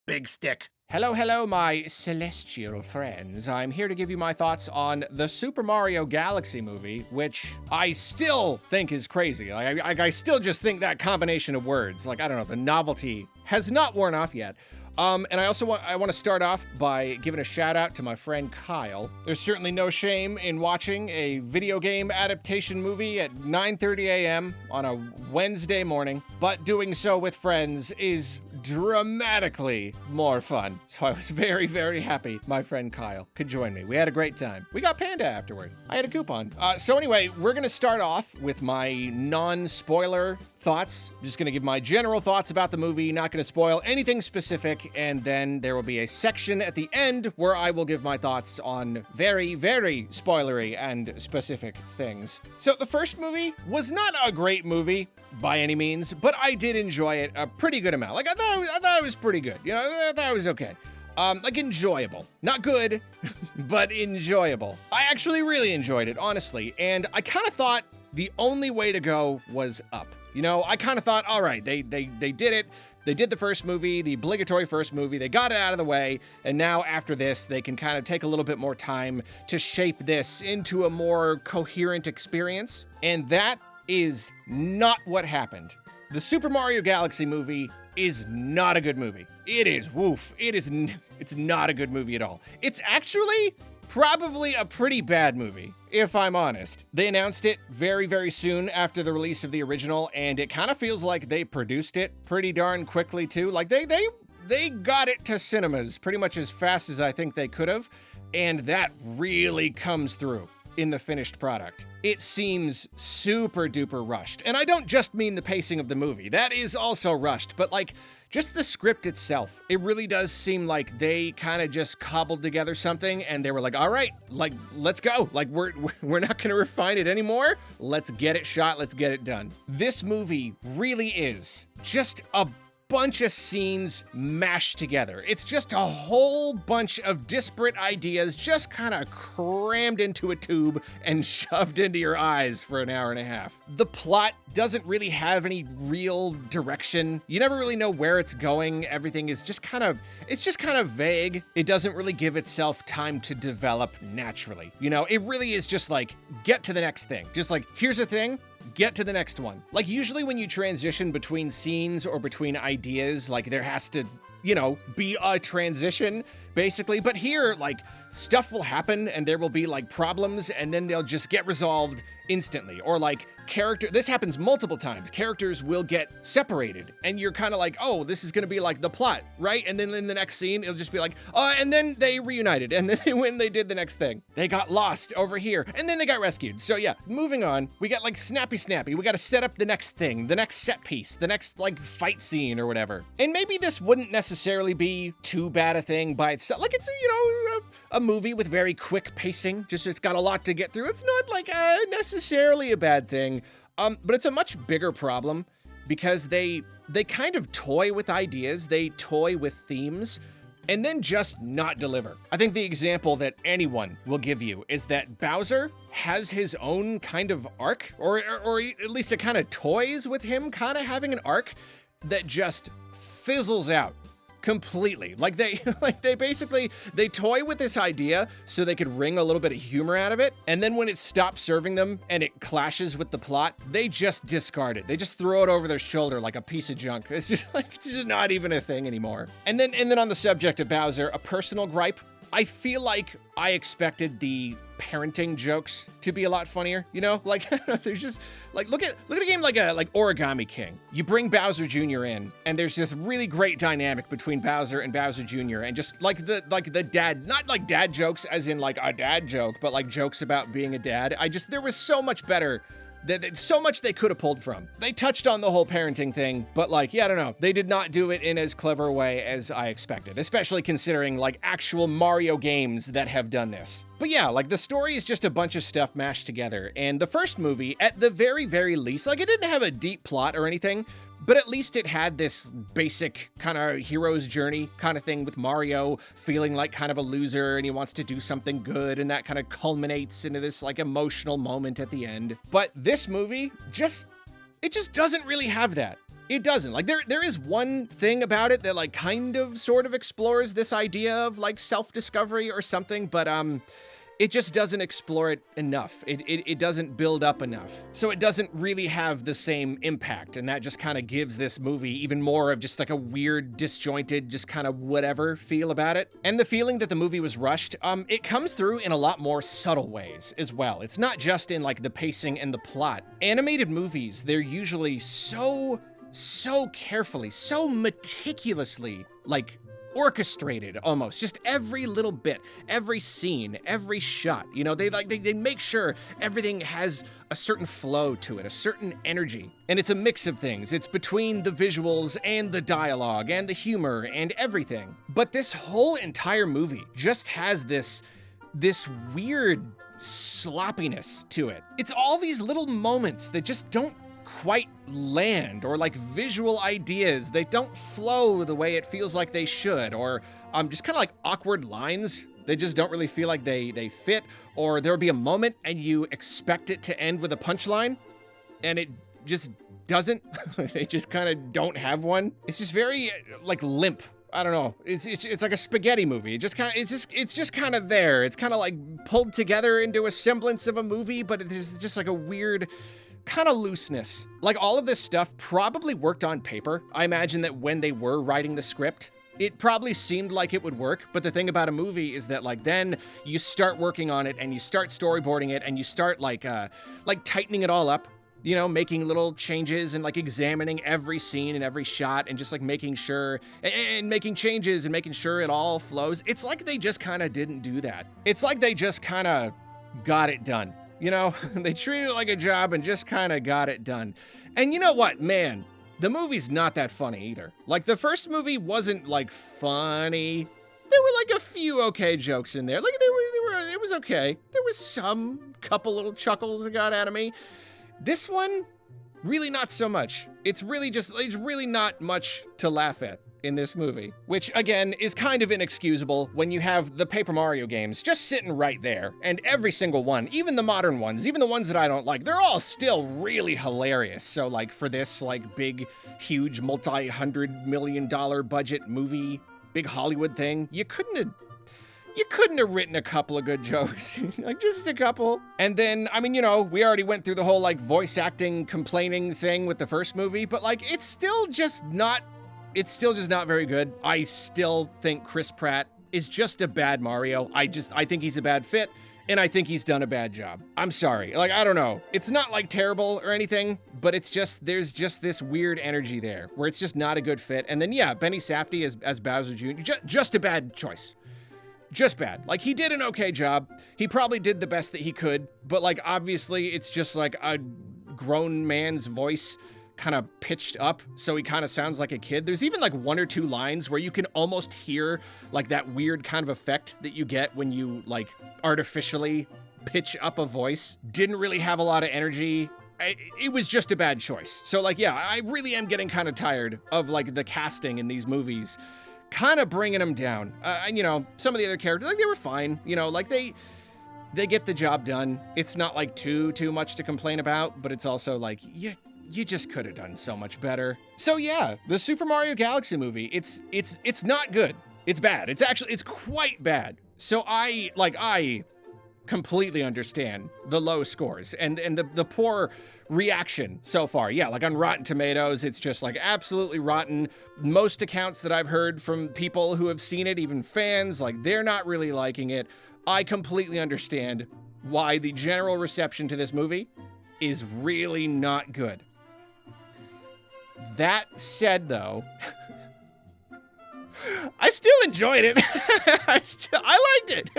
big stick. Hello, my celestial friends. I'm here to give you my thoughts on the Super Mario Galaxy movie, which I still think is crazy. I still just think that combination of words, I don't know, the novelty has not worn off yet. And I also want to start off by giving a shout out to my friend Kyle. There's certainly no shame in watching a video game adaptation movie at 9:30 a.m. on a Wednesday morning, but doing so with friends is dramatically more fun. So I was very, very happy my friend Kyle could join me. We had a great time. We got Panda afterward. I had a coupon. So anyway, we're going to start off with my non-spoiler thoughts. I'm just going to give my general thoughts about the movie, not going to spoil anything specific, and then there will be a section at the end where I will give my thoughts on very, very spoilery and specific things. So the first movie was not a great movie by any means, but I did enjoy it a pretty good amount. I thought it was pretty good. I thought it was okay. Enjoyable. Not good, but enjoyable. I actually really enjoyed it, honestly, and I kind of thought the only way to go was up. I kind of thought, all right, they did it. They did the first movie, the obligatory first movie. They got it out of the way. And now after this, they can kind of take a little bit more time to shape this into a more coherent experience. And that is not what happened. The Super Mario Galaxy movie is not a good movie. It is, woof. It's not a good movie at all. It's actually probably a pretty bad movie, if I'm honest. They announced it very, very soon after the release of the original, and it kind of feels like they produced it pretty darn quickly too. They got it to cinemas pretty much as fast as I think they could have, and that really comes through in the finished product. It seems super duper rushed. And I don't just mean the pacing of the movie. That is also rushed, but just the script itself. It really does seem like they kind of just cobbled together something and they were like, all right, let's go. We're not going to refine it anymore. Let's get it shot. Let's get it done. This movie really is just a bunch of scenes mashed together. It's just a whole bunch of disparate ideas just kind of crammed into a tube and shoved into your eyes for an hour and a half. The plot doesn't really have any real direction. You never really know where it's going. Everything is just kind of vague. It doesn't really give itself time to develop naturally. It really is just get to the next thing. Just here's a thing, get to the next one. Usually when you transition between scenes or between ideas, there has to, be a transition, basically. But here, stuff will happen and there will be, problems, and then they'll just get resolved instantly. Or, this happens multiple times. Characters will get separated, and you're kind of oh, this is gonna be, the plot, right? And then in the next scene, it'll just be and then they reunited, and then when they did the next thing, they got lost over here, and then they got rescued. So yeah, moving on, we got, snappy. We gotta set up the next thing, the next set piece, the next, fight scene or whatever. And maybe this wouldn't necessarily be too bad a thing by itself. It's, a movie with very quick pacing, just it's got a lot to get through. It's not, necessarily a bad thing. But it's a much bigger problem because they kind of toy with ideas, they toy with themes, and then just not deliver. I think the example that anyone will give you is that Bowser has his own kind of arc, or at least it kind of toys with him kind of having an arc that just fizzles out completely. They basically toy with this idea so they could wring a little bit of humor out of it, and then when it stops serving them and it clashes with the plot, they just discard it. They just throw it over their shoulder like a piece of junk. It's just not even a thing anymore. And then on the subject of Bowser, a personal gripe. I feel like I expected the parenting jokes to be a lot funnier, there's just look at a game like Origami King. You bring Bowser Jr. in, and there's this really great dynamic between Bowser and Bowser Jr. and just the dad, not dad jokes as in a dad joke, but jokes about being a dad. There was so much better. So much they could have pulled from. They touched on the whole parenting thing, but I don't know. They did not do it in as clever a way as I expected, especially considering actual Mario games that have done this. But yeah, the story is just a bunch of stuff mashed together, and the first movie, at the very, very least, it didn't have a deep plot or anything, but at least it had this basic kind of hero's journey kind of thing with Mario feeling like kind of a loser and he wants to do something good, and that kind of culminates into this emotional moment at the end. But this movie it just doesn't really have that. It doesn't. Like, there is one thing about it that, like, kind of sort of explores this idea of, like, self-discovery or something, but, it just doesn't explore it enough. It doesn't build up enough. So it doesn't really have the same impact, and that just kind of gives this movie even more of just like a weird, disjointed, just kind of whatever feel about it. And the feeling that the movie was rushed, it comes through in a lot more subtle ways as well. It's not just in like the pacing and the plot. Animated movies, they're usually so carefully, so meticulously, like, orchestrated almost, just every little bit, every scene, every shot. You know, they make sure everything has a certain flow to it, a certain energy. And it's a mix of things. It's between the visuals and the dialogue and the humor and everything. But this whole entire movie just has this weird sloppiness to it. It's all these little moments that just don't quite land, or like visual ideas, they don't flow the way it feels like they should, or just kind of like awkward lines. They just don't really feel like they fit, or there'll be a moment and you expect it to end with a punchline and it just doesn't. They just kind of don't have one. It's just very like limp. I don't know. It's like a spaghetti movie. It's just kind of there. It's kind of like pulled together into a semblance of a movie, but it's just like a weird kind of looseness. Like, all of this stuff probably worked on paper. I imagine that when they were writing the script, it probably seemed like it would work. But the thing about a movie is that, like, then you start working on it and you start storyboarding it and you start like tightening it all up, you know, making little changes and like examining every scene and every shot and just like making sure and making changes and making sure it all flows. It's like they just kind of didn't do that. It's like they just kind of got it done. You know, they treated it like a job and just kind of got it done. And you know what, man? The movie's not that funny either. Like, the first movie wasn't like funny. There were like a few okay jokes in there. Like, it was okay. There was some couple little chuckles that got out of me. This one, really not so much. It's really not much to laugh at in this movie, which again is kind of inexcusable when you have the Paper Mario games just sitting right there, and every single one, even the modern ones, even the ones that I don't like, they're all still really hilarious. So like, for this like big, huge, multi-$100 million budget movie, big Hollywood thing, you couldn't have written a couple of good jokes, like just a couple. And then, I mean, you know, we already went through the whole like voice acting complaining thing with the first movie, but like, it's still just not very good. I still think Chris Pratt is just a bad Mario. I think he's a bad fit, and I think he's done a bad job. I'm sorry. Like, I don't know. It's not like terrible or anything, but it's just, there's just this weird energy there where it's just not a good fit. And then, yeah, Benny Safdie as Bowser Jr., just a bad choice. Just bad. Like, he did an okay job. He probably did the best that he could, but like, obviously it's just like a grown man's voice kind of pitched up, so he kind of sounds like a kid. There's even like one or two lines where you can almost hear like that weird kind of effect that you get when you like artificially pitch up a voice. Didn't really have a lot of energy. It was just a bad choice. So like, yeah, I really am getting kind of tired of like the casting in these movies, kind of bringing them down. And you know, some of the other characters, like, they were fine, you know, like they get the job done. It's not like too much to complain about, but it's also like, yeah, you just could have done so much better. So yeah, the Super Mario Galaxy movie, it's not good. It's bad. It's quite bad. So I completely understand the low scores and the poor reaction so far. Yeah, like on Rotten Tomatoes, it's just like absolutely rotten. Most accounts that I've heard from people who have seen it, even fans, like, they're not really liking it. I completely understand why the general reception to this movie is really not good. That said, though, I still enjoyed it. I liked it.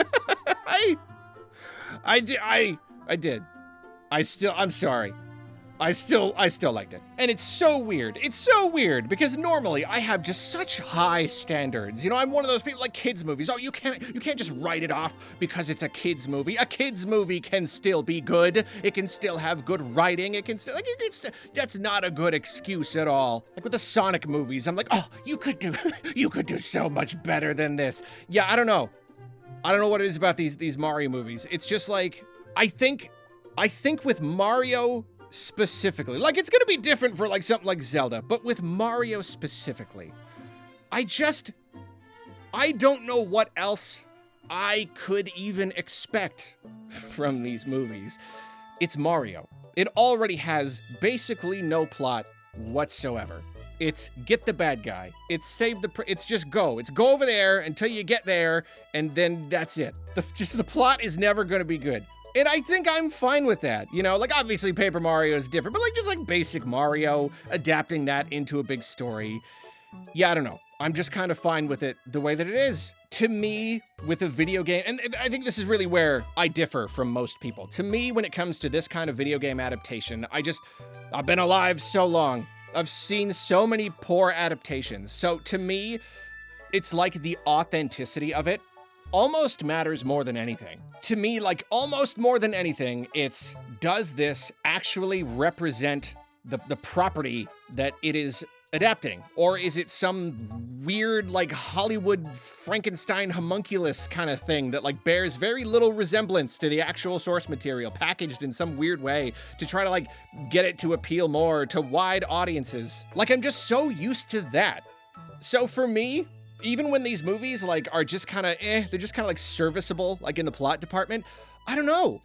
I did. I'm sorry. I still liked it. And it's so weird. It's so weird because normally I have just such high standards. You know, I'm one of those people like kids movies. Oh, you can't just write it off because it's a kids movie. A kids movie can still be good. It can still have good writing. It can still, like, that's not a good excuse at all. Like with the Sonic movies, I'm like, oh, you could do so much better than this. Yeah, I don't know what it is about these Mario movies. It's just like, I think with Mario, specifically, like it's gonna be different for like something like Zelda, but with Mario specifically, I don't know what else I could even expect from these movies. It's Mario. It already has basically no plot whatsoever. It's get the bad guy. It's save the, it's just go. It's go over there until you get there, and then that's it. The plot is never gonna be good. And I think I'm fine with that. You know, like obviously Paper Mario is different, but like just like basic Mario, adapting that into a big story. Yeah, I don't know. I'm just kind of fine with it the way that it is. To me, with a video game, and I think this is really where I differ from most people. To me, when it comes to this kind of video game adaptation, I've been alive so long. I've seen so many poor adaptations. So to me, it's like the authenticity of it almost matters more than anything. To me, like almost more than anything, it's does this actually represent the property that it is adapting? Or is it some weird like Hollywood Frankenstein homunculus kind of thing that like bears very little resemblance to the actual source material, packaged in some weird way to try to like get it to appeal more to wide audiences? Like I'm just so used to that. So for me, even when these movies like are just kind of they're just kind of like serviceable like in the plot department, I don't know.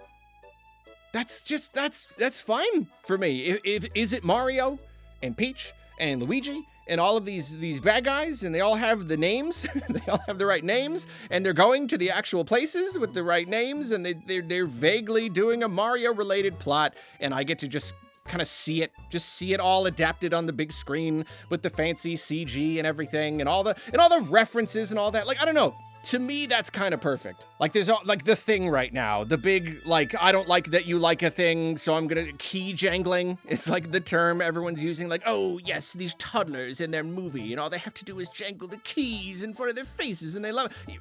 That's fine for me. If is it Mario and Peach and Luigi and all of these bad guys, and they all have the names, they all have the right names, and they're going to the actual places with the right names, and they're vaguely doing a Mario-related plot, and I get to just kind of see it all adapted on the big screen with the fancy CG and everything, and all the references and all that. Like, I don't know. To me, that's kind of perfect. Like there's like the thing right now, the big, like, I don't like that you like a thing, so I'm gonna key jangling. It's like the term everyone's using, like, oh yes, these toddlers in their movie and all they have to do is jangle the keys in front of their faces and they love it.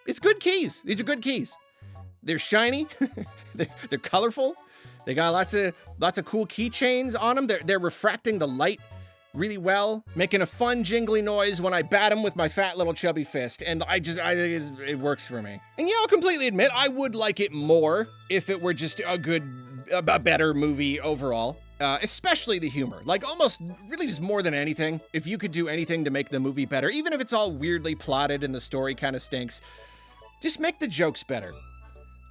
It's good keys. These are good keys. They're shiny, they're colorful. They got lots of cool keychains on them. They're refracting the light really well, making a fun jingly noise when I bat them with my fat little chubby fist, and I think it works for me. And yeah, I'll completely admit, I would like it more if it were just a better movie overall, especially the humor. Like almost, really just more than anything, if you could do anything to make the movie better, even if it's all weirdly plotted and the story kind of stinks, just make the jokes better.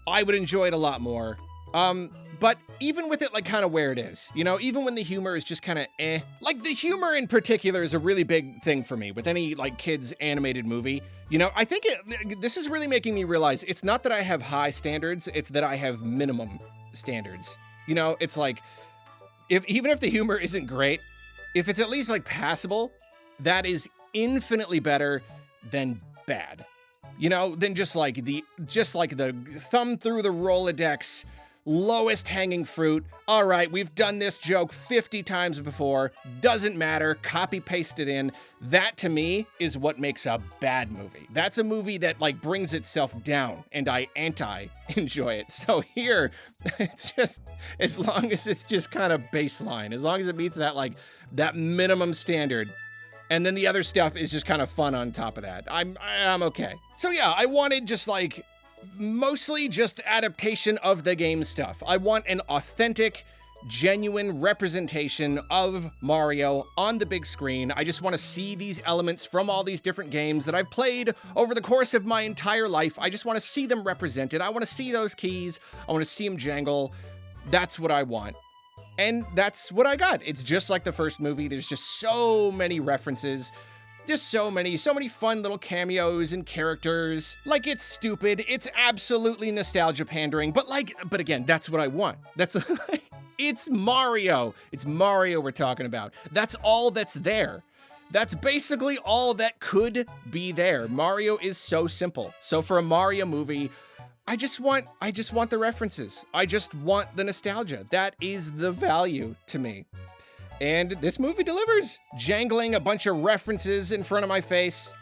I would enjoy it a lot more. But even with it like kind of where it is, you know, even when the humor is just kind of like the humor in particular is a really big thing for me with any like kids animated movie. You know, I think this is really making me realize it's not that I have high standards, it's that I have minimum standards. You know, it's like even if the humor isn't great, if it's at least like passable, that is infinitely better than bad. You know, than just like the thumb through the Rolodex, lowest hanging fruit. All right, we've done this joke 50 times before. Doesn't matter. Copy paste it in. That to me is what makes a bad movie. That's a movie that like brings itself down and I anti-enjoy it. So here, it's just, as long as it's just kind of baseline, as long as it meets that like that minimum standard, and then the other stuff is just kind of fun on top of that, I'm okay. So yeah, I wanted just like mostly just adaptation of the game stuff. I want an authentic, genuine representation of Mario on the big screen. I just want to see these elements from all these different games that I've played over the course of my entire life. I just want to see them represented. I want to see those keys. I want to see them jangle. That's what I want. And that's what I got. It's just like the first movie. There's just so many references. Just so many fun little cameos and characters. Like, it's stupid. It's absolutely nostalgia pandering. But again, that's what I want. It's Mario. It's Mario we're talking about. That's all that's there. That's basically all that could be there. Mario is so simple. So for a Mario movie, I just want the references. I just want the nostalgia. That is the value to me. And this movie delivers. Jangling a bunch of references in front of my face.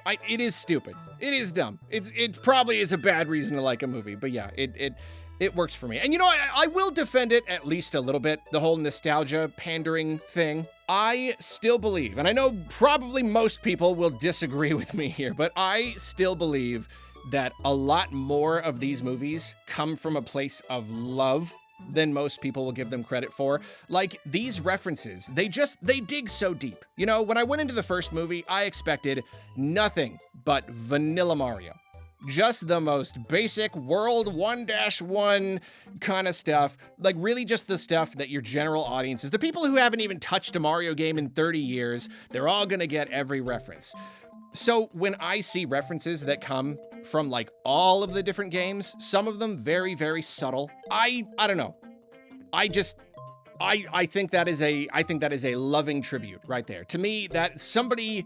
It is stupid. It is dumb. It probably is a bad reason to like a movie, but yeah, it works for me. And you know, I will defend it at least a little bit, the whole nostalgia pandering thing. I still believe, and I know probably most people will disagree with me here, but I still believe that a lot more of these movies come from a place of love than most people will give them credit for. Like, these references, they dig so deep. You know, when I went into the first movie, I expected nothing but vanilla Mario. Just the most basic World 1-1 kind of stuff. Like, really just the stuff that your general audiences, the people who haven't even touched a Mario game in 30 years, they're all gonna get every reference. So when I see references that come from like all of the different games, some of them very, very subtle, I don't know. I think that is a loving tribute right there. To me, that somebody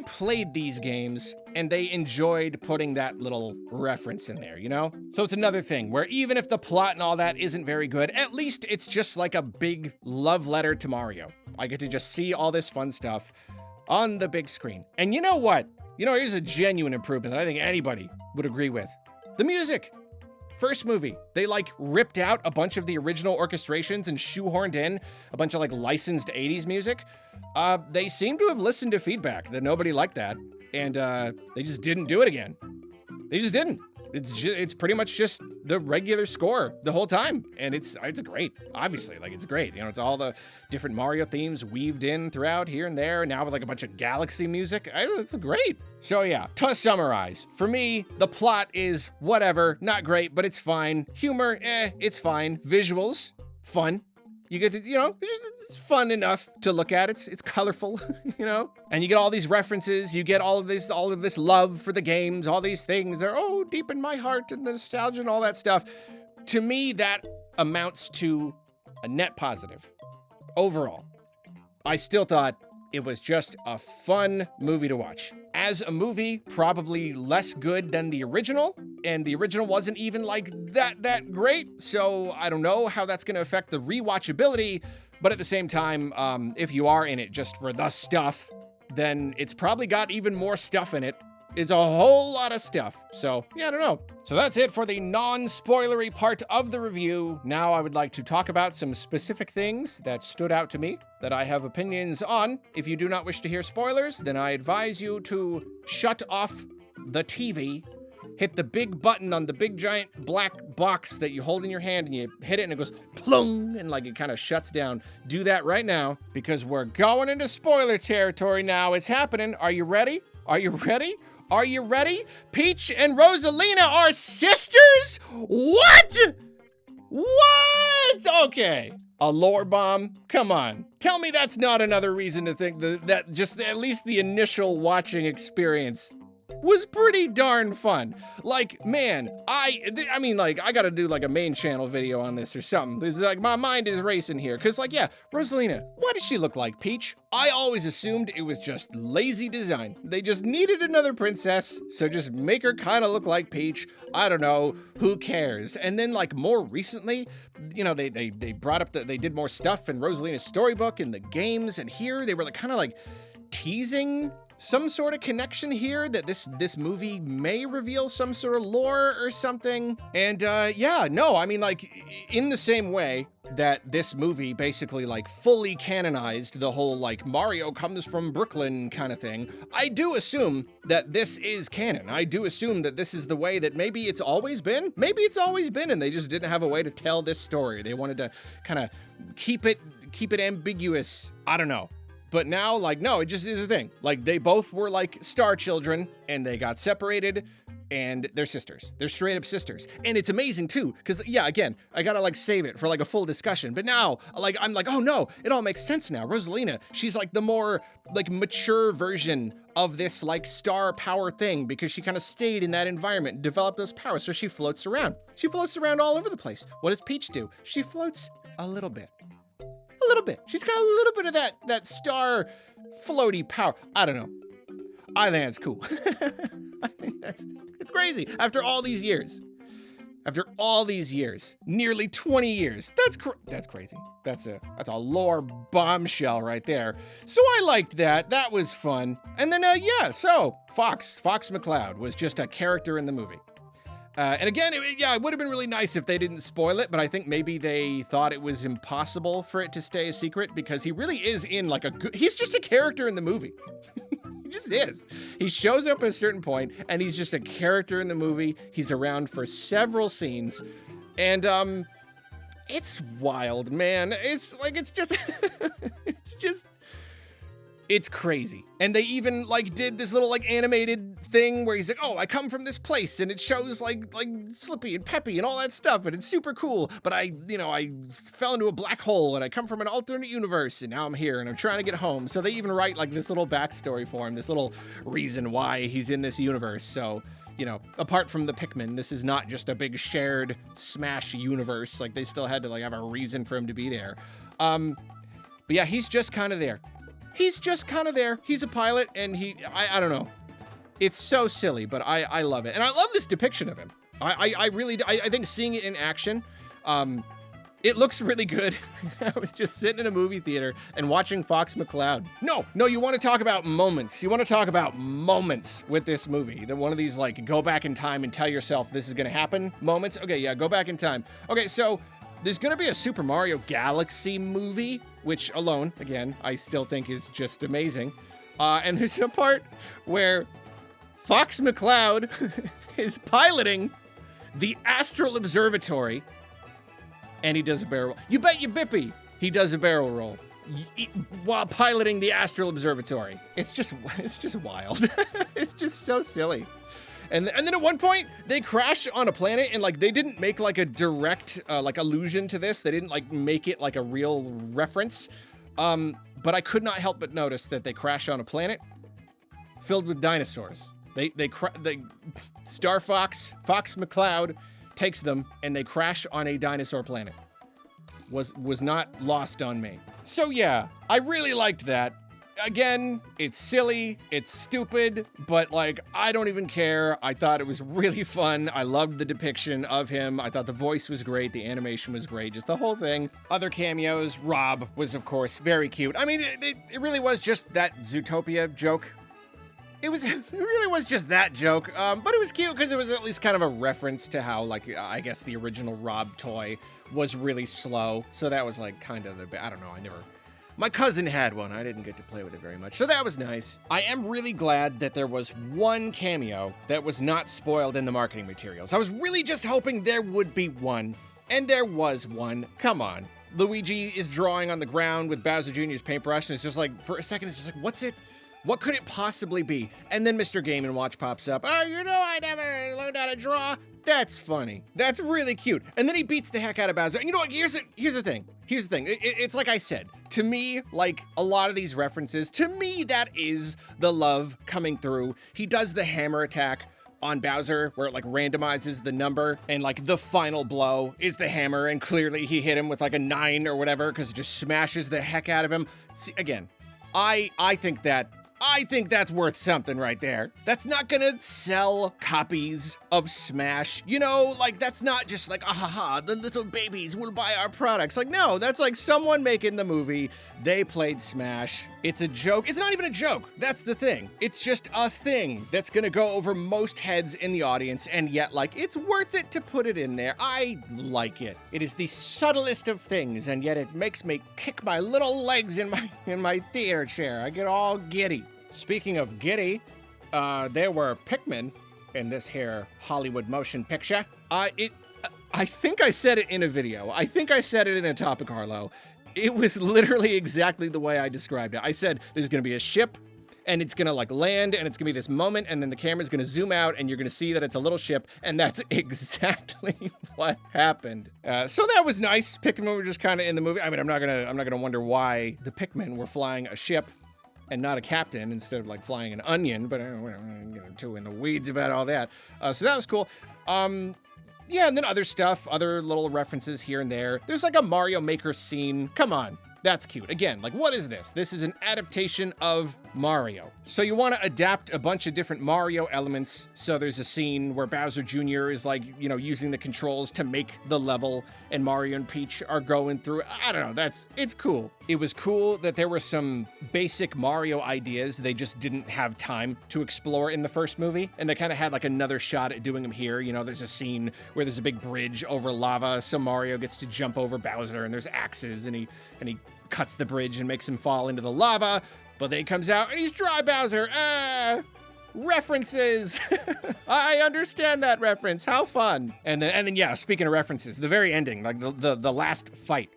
played these games and they enjoyed putting that little reference in there, you know? So it's another thing where even if the plot and all that isn't very good, at least it's just like a big love letter to Mario. I get to just see all this fun stuff on the big screen. And you know what? You know, here's a genuine improvement that I think anybody would agree with. The music. First movie, they like ripped out a bunch of the original orchestrations and shoehorned in a bunch of like licensed 80s music. They seem to have listened to feedback that nobody liked that, and they just didn't do it again. They just didn't. It's pretty much just the regular score the whole time, and it's great. Obviously, like, it's great. You know, it's all the different Mario themes weaved in throughout here and there, now with like a bunch of Galaxy music. It's great. So yeah, to summarize, for me, the plot is whatever, not great, but it's fine. Humor, it's fine. Visuals, fun. You get to, you know, it's fun enough to look at. It's colorful, you know? And you get all these references, you get all of this love for the games, all these things that are, deep in my heart, and the nostalgia and all that stuff. To me, that amounts to a net positive. Overall, I still thought it was just a fun movie to watch. As a movie, probably less good than the original, and the original wasn't even like that great, so I don't know how that's gonna affect the rewatchability, but at the same time, if you are in it just for the stuff, then it's probably got even more stuff in it. It's a whole lot of stuff, so yeah, I don't know. So that's it for the non-spoilery part of the review. Now I would like to talk about some specific things that stood out to me that I have opinions on. If you do not wish to hear spoilers, then I advise you to shut off the TV, hit the big button on the big giant black box that you hold in your hand, and you hit it and it goes plung, and like it kind of shuts down. Do that right now, because we're going into spoiler territory now. It's happening. Are you ready? Are you ready? Are you ready? Peach and Rosalina are sisters? What? What? Okay. A lore bomb? Come on. Tell me that's not another reason to think that just at least the initial watching experience was pretty darn fun. Like, man, I mean, like, I gotta do like a main channel video on this or something. This is like, my mind is racing here. Cause like, yeah, Rosalina, what does she look like, Peach? I always assumed it was just lazy design. They just needed another princess, so just make her kind of look like Peach. I don't know, who cares? And then like more recently, you know, they brought up they did more stuff in Rosalina's storybook and the games, and here they were like kind of like teasing some sort of connection here that this movie may reveal some sort of lore or something. And yeah, no, I mean, like, in the same way that this movie basically like fully canonized the whole like Mario comes from Brooklyn kind of thing, I do assume that this is canon. I do assume that this is the way that maybe it's always been. Maybe it's always been, and they just didn't have a way to tell this story. They wanted to kind of keep it ambiguous. I don't know. But now, like, no, it just is a thing. Like, they both were, like, star children, and they got separated, and they're sisters. They're straight up sisters. And it's amazing, too, because, yeah, again, I gotta, like, save it for, like, a full discussion. But now, like, I'm like, oh, no, it all makes sense now. Rosalina, she's, like, the more, like, mature version of this, like, star power thing, because she kind of stayed in that environment and developed those powers, so she floats around. She floats around all over the place. What does Peach do? She floats a little bit. A little bit. She's got a little bit of that star floaty power. I don't know. I think that's cool. I think it's crazy. After all these years, nearly 20 years, that's crazy. That's a lore bombshell right there. So I liked that. That was fun. And then yeah, so Fox McCloud was just a character in the movie. And again, it would have been really nice if they didn't spoil it, but I think maybe they thought it was impossible for it to stay a secret, because he really is in like he's just a character in the movie. He just is. He shows up at a certain point, and he's just a character in the movie. He's around for several scenes, and It's wild, man. It's like, it's just, it's crazy. And they even like did this little like animated thing where he's like, oh, I come from this place, and it shows like Slippy and Peppy and all that stuff, and it's super cool. But I fell into a black hole, and I come from an alternate universe, and now I'm here, and I'm trying to get home. So they even write like this little backstory for him, this little reason why he's in this universe. So, you know, apart from the Pikmin, this is not just a big shared Smash universe. Like, they still had to like have a reason for him to be there. But yeah, he's just kind of there. He's just kind of there. He's a pilot, and I don't know. It's so silly, but I love it. And I love this depiction of him. I really, I think seeing it in action, it looks really good. I was just sitting in a movie theater and watching Fox McCloud. No, you want to talk about moments. You want to talk about moments with this movie. One of these, like, go back in time and tell yourself this is going to happen moments. Okay, yeah, go back in time. Okay, so there's going to be a Super Mario Galaxy movie, which alone, again, I still think is just amazing. And there's a part where Fox McCloud is piloting the Astral Observatory, and he does a barrel roll. You bet your bippy he does a barrel roll while piloting the Astral Observatory. It's just wild. It's just so silly. And then at one point, they crash on a planet, and like they didn't make like a direct like allusion to this. They didn't like make it like a real reference. But I could not help but notice that they crash on a planet filled with dinosaurs. Star Fox McCloud takes them, and they crash on a dinosaur planet. Was not lost on me. So yeah, I really liked that. Again, it's silly, it's stupid, but like, I don't even care. I thought it was really fun. I loved the depiction of him. I thought the voice was great, the animation was great, just the whole thing. Other cameos, Rob was of course very cute. I mean, it really was just that Zootopia joke. It really was just that joke, but it was cute because it was at least kind of a reference to how, like, I guess the original Rob toy was really slow. So that was like kind of I don't know, my cousin had one. I didn't get to play with it very much, so that was nice. I am really glad that there was one cameo that was not spoiled in the marketing materials. I was really just hoping there would be one, and there was one. Come on. Luigi is drawing on the ground with Bowser Jr.'s paintbrush, and it's just like, for a second, it's just like, what's it? What could it possibly be? And then Mr. Game & Watch pops up. Oh, you know, I never learned how to draw. That's funny. That's really cute. And then he beats the heck out of Bowser. And you know what? Here's the thing. It's like I said. To me, like a lot of these references, to me, that is the love coming through. He does the hammer attack on Bowser, where it like randomizes the number, and like the final blow is the hammer, and clearly he hit him with like a 9 or whatever, because it just smashes the heck out of him. See, again, I think that's worth something right there. That's not gonna sell copies of Smash. You know, like, that's not just like, the little babies will buy our products. Like, no, that's like someone making the movie. They played Smash. It's a joke. It's not even a joke. That's the thing. It's just a thing that's gonna go over most heads in the audience, and yet, like, it's worth it to put it in there. I like it. It is the subtlest of things, and yet it makes me kick my little legs in my theater chair. I get all giddy. Speaking of giddy, there were Pikmin in this here Hollywood motion picture. I think I said it in a video. I think I said it in a topic, Harlow. It was literally exactly the way I described it. I said there's gonna be a ship, and it's gonna like land, and it's gonna be this moment, and then the camera's gonna zoom out, and you're gonna see that it's a little ship, and that's exactly what happened. So that was nice. Pikmin were just kind of in the movie. I mean, I'm not gonna wonder why the Pikmin were flying a ship and not a captain instead of like flying an onion, but we're not getting too in the weeds about all that. So that was cool. Yeah, and then other stuff, other little references here and there. There's like a Mario Maker scene. Come on. That's cute. Again, like, what is this? This is an adaptation of Mario. So you want to adapt a bunch of different Mario elements. So there's a scene where Bowser Jr. is like, you know, using the controls to make the level, and Mario and Peach are going through. I don't know. It's cool. It was cool that there were some basic Mario ideas they just didn't have time to explore in the first movie. And they kind of had like another shot at doing them here. You know, there's a scene where there's a big bridge over lava. So Mario gets to jump over Bowser, and there's axes, and he cuts the bridge and makes him fall into the lava, but then he comes out and he's dry Bowser. references. I understand that reference. How fun. And then yeah, speaking of references, the very ending, like the last fight.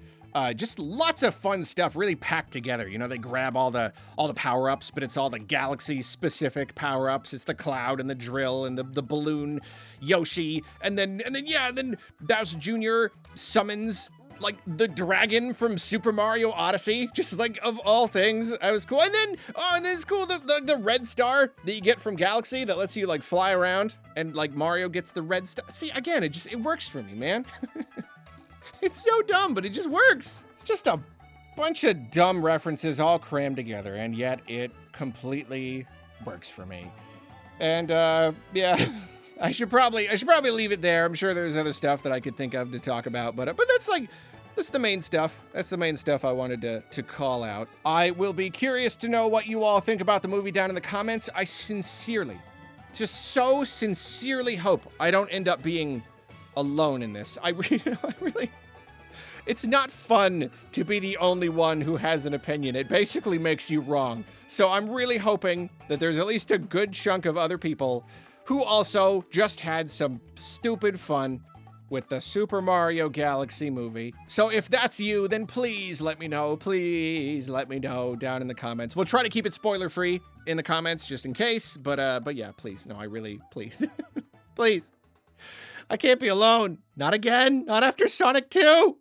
Just lots of fun stuff really packed together. You know, they grab all the power-ups, but it's all the galaxy-specific power-ups. It's the cloud and the drill and the balloon Yoshi. And then Bowser Jr. summons like the dragon from Super Mario Odyssey, just like of all things. That was cool. And then it's cool, the red star that you get from Galaxy that lets you like fly around, and like Mario gets the red star. See, again, it works for me, man. It's so dumb, but it just works. It's just a bunch of dumb references all crammed together, and yet it completely works for me. And yeah, I should probably leave it there. I'm sure there's other stuff that I could think of to talk about, but that's the main stuff. That's the main stuff I wanted to call out. I will be curious to know what you all think about the movie down in the comments. I sincerely, just so sincerely hope I don't end up being alone in this. I really, it's not fun to be the only one who has an opinion. It basically makes you wrong. So I'm really hoping that there's at least a good chunk of other people who also just had some stupid fun with the Super Mario Galaxy movie. So if that's you, then please let me know. Please let me know down in the comments. We'll try to keep it spoiler-free in the comments just in case. But yeah, please. No, I really, please. Please. I can't be alone. Not again. Not after Sonic 2.